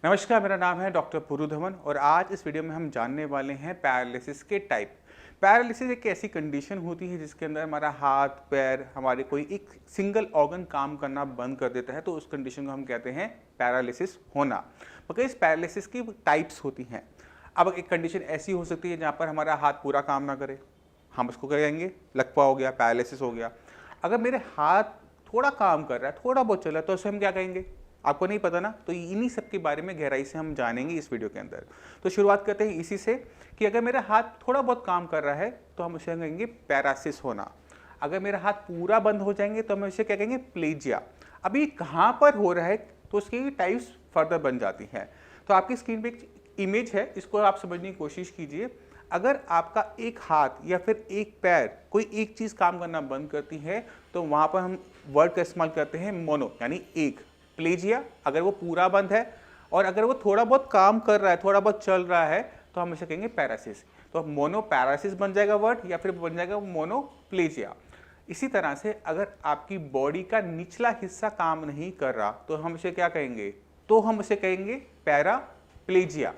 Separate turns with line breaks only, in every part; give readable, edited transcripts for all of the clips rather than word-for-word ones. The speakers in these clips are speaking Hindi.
नमस्कार, मेरा नाम है डॉक्टर पुरु धवन और आज इस वीडियो में हम जानने वाले हैं पैरालिसिस के टाइप। पैरालिसिस एक ऐसी कंडीशन होती है जिसके अंदर हमारा हाथ पैर हमारे कोई एक सिंगल ऑर्गन काम करना बंद कर देता है, तो उस कंडीशन को हम कहते हैं पैरालिसिस होना। मगर इस पैरालिसिस की टाइप्स होती हैं। अब एक कंडीशन ऐसी हो सकती है जहाँ पर हमारा हाथ पूरा काम ना करे, हम उसको कहेंगे लकवा हो गया, पैरालिसिस हो गया। अगर मेरे हाथ थोड़ा काम कर रहा है, थोड़ा बहुत चल रहा है, तो उसे हम क्या कहेंगे? आपको नहीं पता ना, तो इन्हीं सब के बारे में गहराई से हम जानेंगे इस वीडियो के अंदर। तो शुरुआत करते हैं इसी से कि अगर मेरा हाथ थोड़ा बहुत काम कर रहा है तो हम उसे कहेंगे पैरालिसिस होना। अगर मेरा हाथ पूरा बंद हो जाएंगे तो हम इसे क्या कहेंगे? प्लेजिया। अभी कहाँ पर हो रहा है तो उसकी टाइप्स फर्दर बन जाती हैं। तो आपकी स्क्रीन पे एक इमेज है, इसको आप समझने की कोशिश कीजिए। अगर आपका एक हाथ या फिर एक पैर कोई एक चीज़ काम करना बंद करती है तो वहाँ पर हम वर्ड का इस्तेमाल करते हैं मोनो, यानी एक। प्लेजिया अगर वो पूरा बंद है, और अगर वो थोड़ा बहुत काम कर रहा है, थोड़ा बहुत चल रहा है, तो हम इसे कहेंगे पैरालिसिस। तो मोनो पैरालिसिस बन जाएगा वर्ड, या फिर बन जाएगा मोनो प्लेजिया। इसी तरह से अगर आपकी बॉडी का निचला हिस्सा काम नहीं कर रहा तो हम इसे क्या कहेंगे? तो हम इसे कहेंगे पैराप्लेजिया।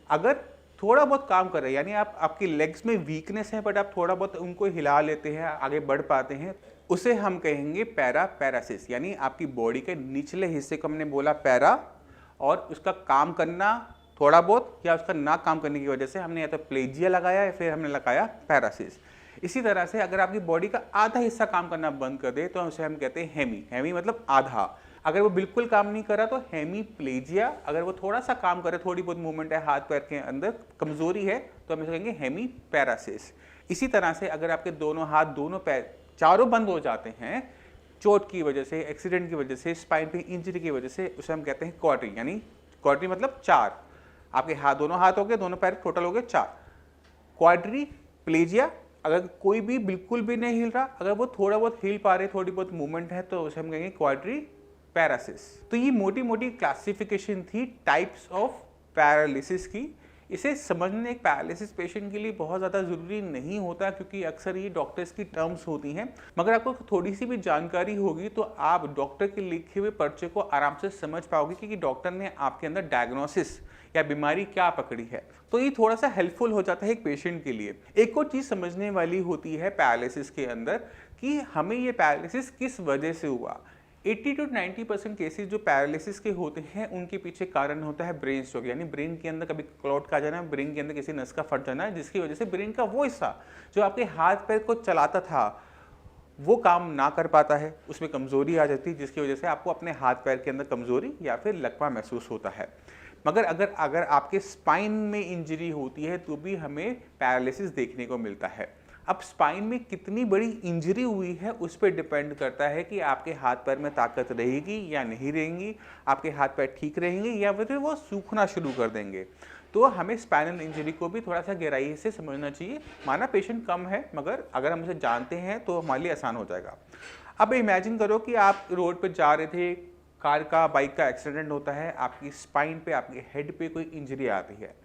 अगर थोड़ा बहुत काम कर रहे हैं, यानी आपकी लेग्स में वीकनेस है बट आप थोड़ा बहुत उनको हिला लेते हैं, आगे बढ़ पाते हैं, उसे हम कहेंगे पैरालिसिस। यानी आपकी बॉडी के निचले हिस्से को हमने बोला पैरा, और उसका काम करना थोड़ा बहुत या उसका ना काम करने की वजह से हमने या तो प्लेजिया लगाया या फिर हमने लगाया पैरालिसिस। इसी तरह से अगर आपकी बॉडी का आधा हिस्सा काम करना बंद कर दे तो उसे हम कहते हैं हेमी। हेमी मतलब आधा। अगर वो बिल्कुल काम नहीं कर रहा तो हेमीप्लेजिया। अगर वो थोड़ा सा काम करे, थोड़ी बहुत मूवमेंट है, हाथ पैर के अंदर कमजोरी है, तो हम इसे कहेंगे हेमीपैरालिसिस। इसी तरह से अगर आपके दोनों हाथ दोनों पैर चारों बंद हो जाते हैं चोट की वजह से, एक्सीडेंट की वजह से, स्पाइन पे इंजरी की वजह से, उसे हम कहते हैं क्वाड्री। यानी क्वाड्री मतलब चार। आपके हाथ दोनों हाथ हो गए, दोनों पैर टोटल हो गए चार। Quadri plegia. अगर कोई भी बिल्कुल भी नहीं हिल रहा, अगर वो थोड़ा बहुत हिल पा रहे, थोड़ी बहुत मूवमेंट है, तो उसे हम कहेंगे क्वाड्री पैरालिसिस। तो ये मोटी मोटी क्लासिफिकेशन थी टाइप्स ऑफ पैरालिसिस की। इसे समझने एक पैरालिसिस पेशेंट के लिए बहुत ज़्यादा ज़रूरी नहीं होता, क्योंकि अक्सर ये डॉक्टर्स की टर्म्स होती हैं। मगर आपको थोड़ी सी भी जानकारी होगी तो आप डॉक्टर के लिखे हुए पर्चे को आराम से समझ पाओगे कि डॉक्टर ने आपके अंदर डायग्नोसिस या बीमारी क्या पकड़ी है। तो ये थोड़ा सा हेल्पफुल हो जाता है एक पेशेंट के लिए। एक और चीज़ समझने वाली होती है पैरालिसिस के अंदर कि हमें ये पैरालिसिस किस वजह से हुआ। 80 to 90% केसेस जो पैरालिसिस के होते हैं उनके पीछे कारण होता है ब्रेन स्ट्रोक, यानी ब्रेन के अंदर कभी क्लॉट का जाना, ब्रेन के अंदर किसी नस का फट जाना, जिसकी वजह से ब्रेन का वो हिस्सा जो आपके हाथ पैर को चलाता था वो काम ना कर पाता है, उसमें कमजोरी आ जाती है, जिसकी वजह से आपको अपने हाथ पैर के अंदर कमजोरी या फिर लकवा महसूस होता है। मगर अगर आपके स्पाइन में इंजरी होती है तो भी हमें पैरालिसिस देखने को मिलता है। अब स्पाइन में कितनी बड़ी इंजरी हुई है उस पर डिपेंड करता है कि आपके हाथ पैर में ताकत रहेगी या नहीं रहेगी, आपके हाथ पैर ठीक रहेंगे या फिर वो सूखना शुरू कर देंगे। तो हमें स्पाइनल इंजरी को भी थोड़ा सा गहराई से समझना चाहिए। माना पेशेंट कम है, मगर अगर हम उसे जानते हैं तो हमारे लिए आसान हो जाएगा। अब इमेजिन करो कि आप रोड पर जा रहे थे, कार का बाइक का एक्सीडेंट होता है, आपकी स्पाइन पे, आपके हेड पे कोई इंजरी आती है।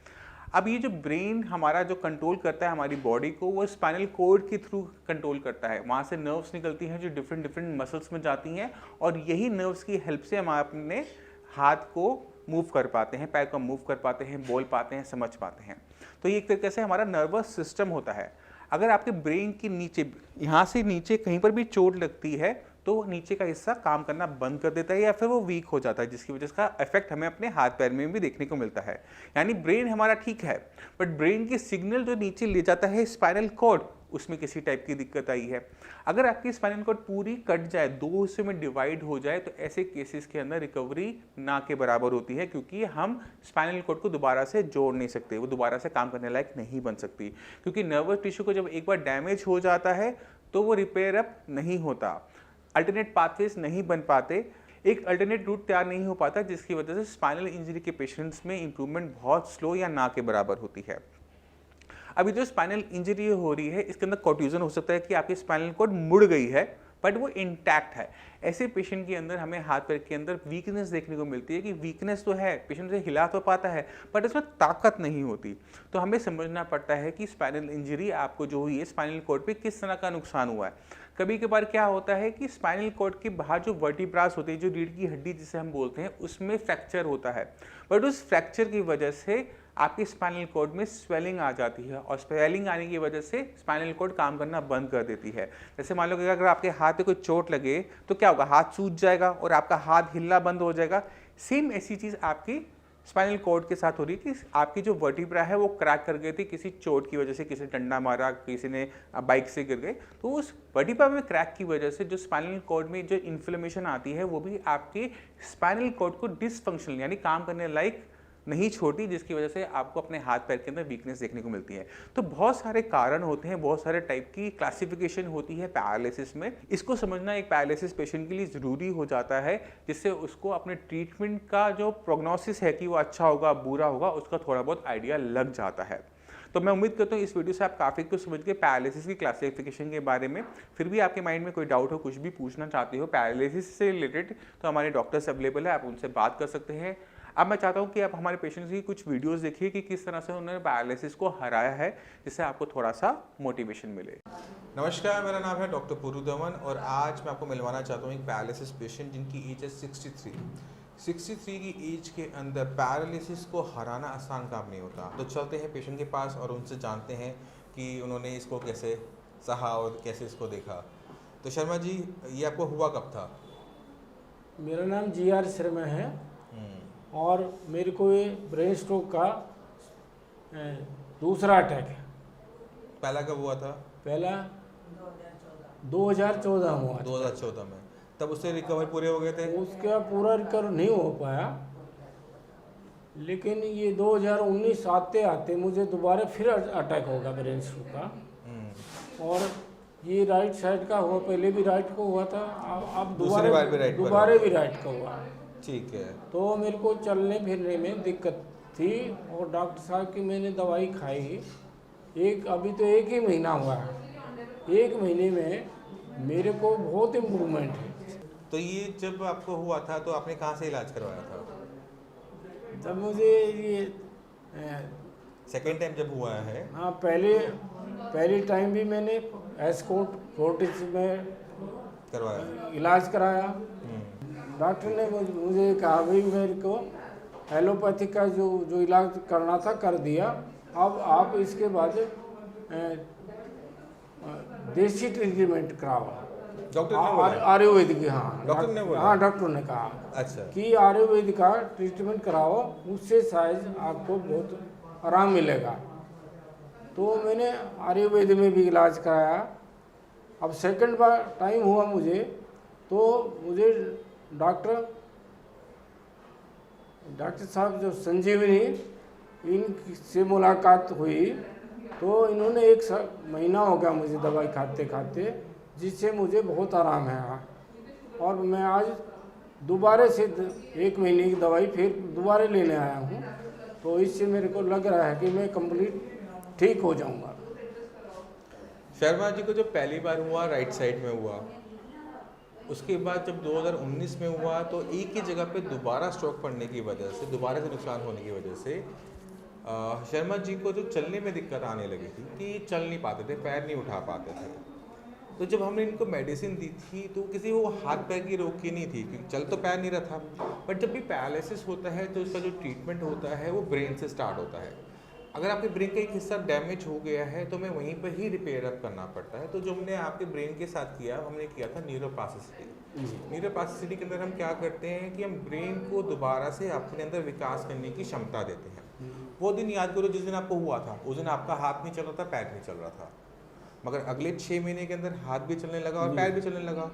अब ये जो ब्रेन हमारा जो कंट्रोल करता है हमारी बॉडी को, वो स्पाइनल कॉर्ड के थ्रू कंट्रोल करता है। वहाँ से नर्व्स निकलती हैं जो डिफरेंट डिफरेंट मसल्स में जाती हैं, और यही नर्व्स की हेल्प से हम अपने हाथ को मूव कर पाते हैं, पैर को मूव कर पाते हैं, बोल पाते हैं, समझ पाते हैं। तो ये एक तरीके से हमारा नर्वस सिस्टम होता है। अगर आपके ब्रेन के नीचे, यहाँ से नीचे कहीं पर भी चोट लगती है तो नीचे का हिस्सा काम करना बंद कर देता है या फिर वो वीक हो जाता है, जिसकी वजह से का इफेक्ट हमें अपने हाथ पैर में भी देखने को मिलता है। यानी ब्रेन हमारा ठीक है, बट ब्रेन की सिग्नल जो नीचे ले जाता है स्पाइनल कॉर्ड, उसमें किसी टाइप की दिक्कत आई है। अगर आपकी स्पाइनल कॉर्ड पूरी कट जाए, दो हिस्सों में डिवाइड हो जाए, तो ऐसे केसेस के अंदर रिकवरी ना के बराबर होती है, क्योंकि हम स्पाइनल कॉर्ड को दोबारा से जोड़ नहीं सकते, वो दोबारा से काम करने लायक नहीं बन सकती। क्योंकि नर्वस टिश्यू को जब एक बार डैमेज हो जाता है तो वो रिपेयर अप नहीं होता, अल्टरनेट पाथवेज नहीं बन पाते, एक अल्टरनेट रूट तैयार नहीं हो पाता, जिसकी वजह से स्पाइनल इंजरी के पेशेंट्स में इंप्रूवमेंट बहुत स्लो या ना के बराबर होती है। अभी जो स्पाइनल इंजरी हो रही है इसके अंदर कॉन्ट्यूजन हो सकता है कि आपकी स्पाइनल कॉर्ड मुड़ गई है, बट वो इंटैक्ट है। ऐसे पेशेंट के अंदर हमें हाथ पैर के अंदर वीकनेस देखने को मिलती है कि वीकनेस तो है, पेशेंट से हिला तो पाता है बट उसमें ताकत नहीं होती। तो हमें समझना पड़ता है कि स्पाइनल इंजरी आपको जो हुई है स्पाइनल कॉर्ड पे किस तरह का नुकसान हुआ है। कभी कभार क्या होता है कि स्पाइनल कॉर्ड के बाहर जो वर्टिब्रास होती है, जो रीढ़ की हड्डी जिसे हम बोलते हैं, उसमें फ्रैक्चर होता है। बट उस फ्रैक्चर की वजह से आपके स्पाइनल कॉर्ड में स्वेलिंग आ जाती है और स्वेलिंग आने की वजह से स्पाइनल कॉर्ड काम करना बंद कर देती है। जैसे मान लो कि अगर आपके हाथ पे कोई चोट लगे तो क्या होगा, हाथ सूज जाएगा और आपका हाथ हिलना बंद हो जाएगा। सेम ऐसी चीज़ आपकी स्पाइनल कॉर्ड के साथ हो रही है कि आपकी जो वर्टिब्रा है वो क्रैक कर गई थी किसी चोट की वजह से, किसी डंडा मारा, किसी ने बाइक से गिर गए, तो उस वर्टिब्रा में क्रैक की वजह से जो स्पाइनल कॉर्ड में जो इन्फ्लेमेशन आती है वो भी आपके स्पाइनल कॉर्ड को डिसफंक्शनल यानी काम करने लायक नहीं छोड़ती, जिसकी वजह से आपको अपने हाथ पैर के अंदर वीकनेस देखने को मिलती है। तो बहुत सारे कारण होते हैं, बहुत सारे टाइप की क्लासिफिकेशन होती है पैरालिसिस में। इसको समझना एक पैरालिसिस पेशेंट के लिए ज़रूरी हो जाता है, जिससे उसको अपने ट्रीटमेंट का जो प्रोग्नोसिस है कि वो अच्छा होगा बुरा होगा उसका थोड़ा बहुत आइडिया लग जाता है। तो मैं उम्मीद करता हूँ इस वीडियो से आप काफ़ी कुछ समझ गए पैरालिसिस की क्लासिफिकेशन के बारे में। फिर भी आपके माइंड में कोई डाउट हो, कुछ भी पूछना चाहते हो पैरालिसिस से रिलेटेड, तो हमारे डॉक्टर्स अवेलेबल है, आप उनसे बात कर सकते हैं। अब मैं चाहता हूँ कि आप हमारे पेशेंट्स की कुछ वीडियोस देखिए कि किस तरह से उन्होंने पैरालिसिस को हराया है, जिससे आपको थोड़ा सा मोटिवेशन मिले।
नमस्कार, मेरा नाम है डॉक्टर पुरु धवन और आज मैं आपको मिलवाना चाहता हूँ एक पैरालिसिस पेशेंट जिनकी एज है 63 की एज के अंदर पैरालिसिस को हराना आसान काम नहीं होता। तो चलते हैं पेशेंट के पास और उनसे जानते हैं कि उन्होंने इसको कैसे सहा और कैसे इसको देखा। तो शर्मा जी, ये आपको हुआ कब था?
मेरा नाम GR शर्मा है और मेरे को ये ब्रेन स्ट्रोक का दूसरा अटैक है।
पहला कब हुआ था?
पहला 2014 हुआ।
2014 में। तब उससे रिकवर पूरे हो गए थे?
उसका पूरा रिकवर नहीं हो पाया, लेकिन ये 2019 आते आते मुझे दोबारा फिर अटैक हो गया ब्रेन स्ट्रोक का। और ये राइट साइड का हुआ, पहले भी राइट को हुआ था, अब दोबारा भी राइट का हुआ।
ठीक है।
तो मेरे को चलने फिरने में दिक्कत थी और डॉक्टर साहब की मैंने दवाई खाई। अभी तो 1 ही महीना हुआ है, 1 महीने में मेरे को बहुत इम्प्रूवमेंट है।
तो ये जब आपको हुआ था तो आपने कहाँ से इलाज करवाया था?
जब मुझे ये
सेकेंड टाइम जब हुआ है?
हाँ, पहले टाइम भी मैंने एस्कॉर्ट फोर्टिस में
करवाया,
इलाज कराया। डॉक्टर ने मुझे कहा भाई मेरे को एलोपैथी का जो इलाज करना था कर दिया, अब आप इसके बाद देसी ट्रीटमेंट कराओ।
डॉक्टर ने बोला?
आयुर्वेदिक। हाँ,
डॉक्टर ने बोला?
हाँ, डॉक्टर ने कहा
अच्छा
कि आयुर्वेदिक का ट्रीटमेंट कराओ, उससे शायद आपको बहुत आराम मिलेगा। तो मैंने आयुर्वेद में भी इलाज कराया। अब सेकंड बार टाइम हुआ मुझे, तो मुझे डॉक्टर साहब जो संजीवनी, इनसे मुलाकात हुई। तो इन्होंने 1 महीना हो गया मुझे दवाई खाते खाते, जिससे मुझे बहुत आराम है। और मैं आज दोबारा से 1 महीने की दवाई फिर दोबारा लेने आया हूँ। तो इससे मेरे को लग रहा है कि मैं कंप्लीट ठीक हो जाऊँगा।
शर्मा जी को जब पहली बार हुआ राइट साइड में हुआ, उसके बाद जब 2019 में हुआ तो एक ही जगह पे दोबारा स्ट्रोक पड़ने की वजह से, दोबारा से नुकसान होने की वजह से शर्मा जी को जो चलने में दिक्कत आने लगी थी कि चल नहीं पाते थे, पैर नहीं उठा पाते थे। तो जब हमने इनको मेडिसिन दी थी तो किसी वो हाथ पैर की रोक की नहीं थी, क्योंकि चल तो पैर नहीं रहा था। बट जब भी पैरालिसिस होता है तो उसका जो ट्रीटमेंट होता है वो ब्रेन से स्टार्ट होता है। अगर आपके ब्रेन का एक हिस्सा डैमेज हो गया है तो हमें वहीं पर ही रिपेयर अप करना पड़ता है। तो जो हमने आपके ब्रेन के साथ किया, हमने किया था न्यूरोप्लास्टिसिटी। न्यूरोप्लास्टिसिटी के अंदर हम क्या करते हैं कि हम ब्रेन को दोबारा से अपने अंदर विकास करने की क्षमता देते हैं। वो दिन याद करो जिस दिन आपको हुआ था, उस दिन आपका हाथ नहीं चल रहा था, पैर नहीं चल रहा था, मगर अगले 6 महीने के अंदर हाथ भी चलने लगा और पैर भी चलने लगा।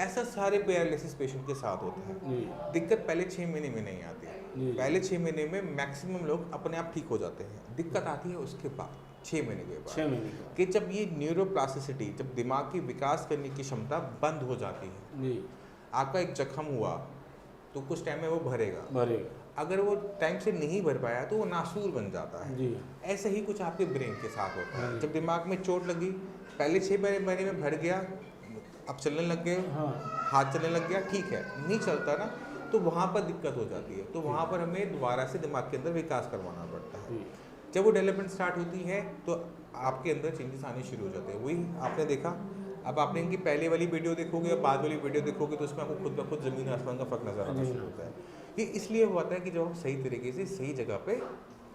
ऐसा सारे पैरालिसिस पेशेंट के साथ होता है। दिक्कत पहले 6 महीने में नहीं आती, पहले 6 महीने में मैक्सिमम लोग अपने आप ठीक हो जाते हैं। दिक्कत आती है उसके बाद 6 महीने के बाद, कि जब ये न्यूरोप्लास्टिसिटी, जब दिमाग की विकास करने की क्षमता बंद हो जाती है। आपका एक जख्म हुआ तो कुछ टाइम में वो भरेगा, अगर वो टाइम से नहीं भर पाया तो वो नासूर बन जाता है। ऐसे ही कुछ आपके ब्रेन के साथ होता है। जब दिमाग में चोट लगी, पहले 6 महीने में भर गया, अब चलने लग गए,
हाँ
हाथ चलने लग गया, ठीक है। नहीं चलता ना तो वहाँ पर दिक्कत हो जाती है, तो वहाँ पर हमें दोबारा से दिमाग के अंदर विकास करवाना पड़ता है।
जी।
जब वो डेवलपमेंट स्टार्ट होती है तो आपके अंदर चेंजेस आने शुरू हो जाते हैं। वही आपने देखा, अब आपने इनकी पहले वाली वीडियो देखोगे या बाद वाली वीडियो देखोगे तो उसमें आपको खुद ब खुद ज़मीन आसमान का फ़र्क नज़र आना शुरू होता है। ये इसलिए होता है कि जब हम सही तरीके से सही जगह पे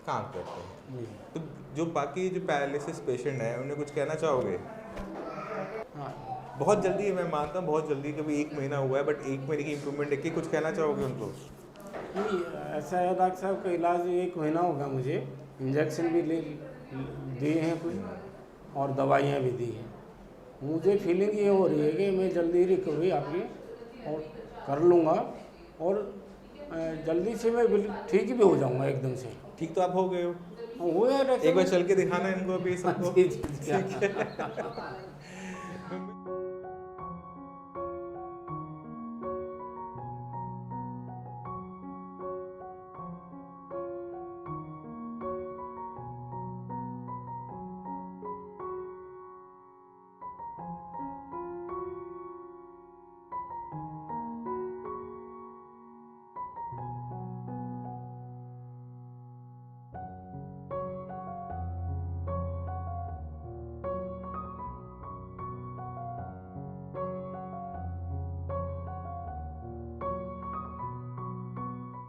काम करते हैं।
जी।
तो जो बाकी जो पैरालिसिस पेशेंट हैं उन्हें कुछ कहना चाहोगे?
हाँ
बहुत जल्दी है, मैं मानता हूँ बहुत जल्दी, कभी 1 महीना हुआ है, बट 1 महीने की इम्प्रूवमेंट देख के कुछ कहना चाहोगे उनको?
नहीं, ऐसा है डॉक्टर साहब का इलाज 1 महीना होगा मुझे, इंजेक्शन भी ले दिए हैं कुछ और दवाइयाँ भी दी हैं। मुझे फीलिंग ये हो रही है कि मैं जल्दी रिकवरी आपकी और कर लूँगा और जल्दी से मैं ठीक भी हो जाऊँगा एकदम से।
ठीक तो आप हो गए हो,
हुए
एक बार चल के दिखाना इनको अभी सबको।
जी, जी, जी।
ठीक है।